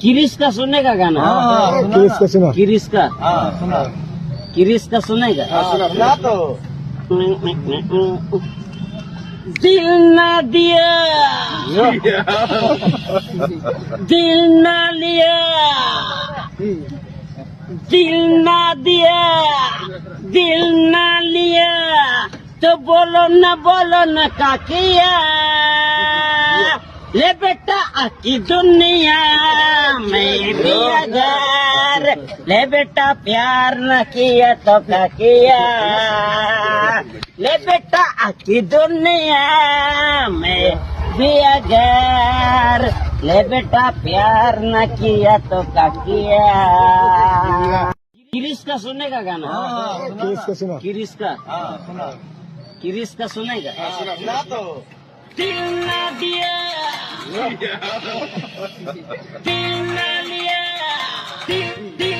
किरिस का सुनेगा गाना? किरिस का सुना। किरिस का सुना किरिस का सुनेगा? सुना तो दिल ना दिया, दिल ना लिया, दिल ना दिया, दिल ना लिया, तो बोलो न का किया। ले बेटा आकी दुनिया में भी अगर ले बेटा प्यार न किया तो क्या किया। ले बेटा आकी दुनिया में भी अगर ले बेटा प्यार न किया तो क्या किया। किरिस का सुनेगा गाना? किरिस का सुना। किरिस का सुना किरिस का सुनेगा? सुना तो दिल ना दिया, दिल ना लिया, दिल